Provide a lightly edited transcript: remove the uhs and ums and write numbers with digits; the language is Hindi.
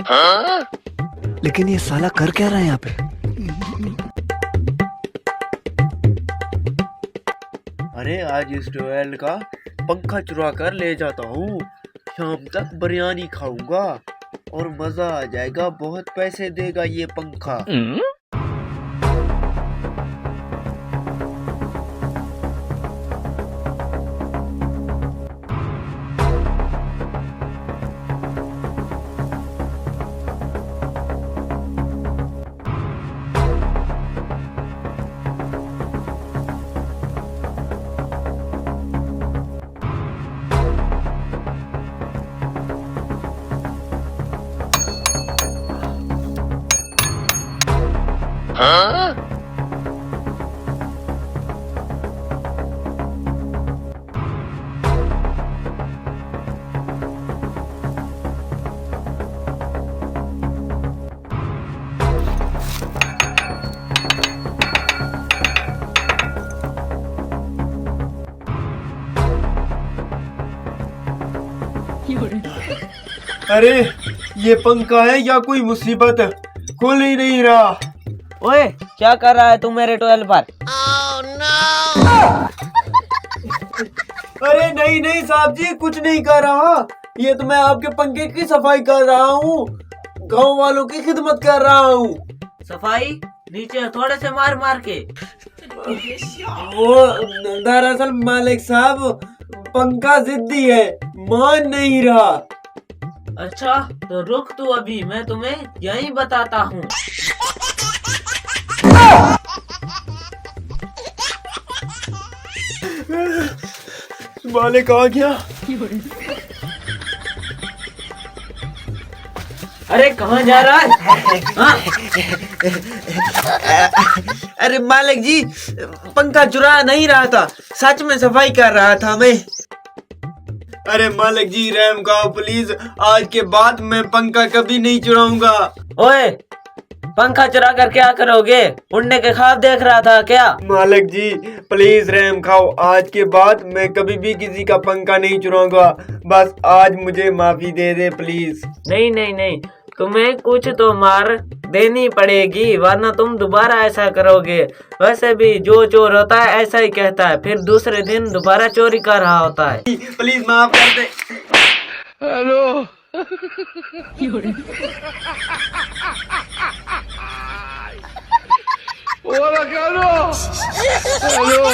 लेकिन ये साला कर क्या रहा है यहाँ पे? अरे आज इस ट्वेल का पंखा चुरा कर ले जाता हूँ। शाम तक बिरयानी खाऊंगा और मजा आ जाएगा। बहुत पैसे देगा ये पंखा। अरे ये पंखा है या कोई मुसीबत है? खुल ही नहीं रहा। ओए क्या कर रहा है तू मेरे टोयल पर? अरे नहीं नहीं साहब जी, कुछ नहीं कर रहा। ये तो मैं आपके पंखे की सफाई कर रहा हूँ। गांव वालों की खिदमत कर रहा हूँ। सफाई नीचे थोड़े से मार मार के। वो दरअसल मालिक साहब पंखा जिद्दी है, मान नहीं रहा। अच्छा तो रुक तू, अभी मैं तुम्हें यही बताता हूँ। मालिक आ गया। अरे कहाँ जा रहा है? हाँ? अरे मालिक जी, पंखा चुरा नहीं रहा था, सच में सफाई कर रहा था मैं। अरे मालिक जी रहम खाओ प्लीज, आज के बाद मैं पंखा कभी नहीं चुराऊंगा। ओए पंखा चुरा कर क्या करोगे? उड़ने के ख्वाब देख रहा था क्या? मालिक जी प्लीज रहम खाओ, आज के बाद मैं कभी भी किसी का पंखा नहीं चुराऊंगा। बस आज मुझे माफी दे दे प्लीज। नहीं नहीं नहीं, तुम्हें कुछ तो मार देनी पड़ेगी, वरना तुम दोबारा ऐसा करोगे। वैसे भी जो चोर होता है ऐसा ही कहता है, फिर दूसरे दिन दोबारा चोरी कर रहा होता है। प्लीज माफ कर दे। हेलो। हेलो।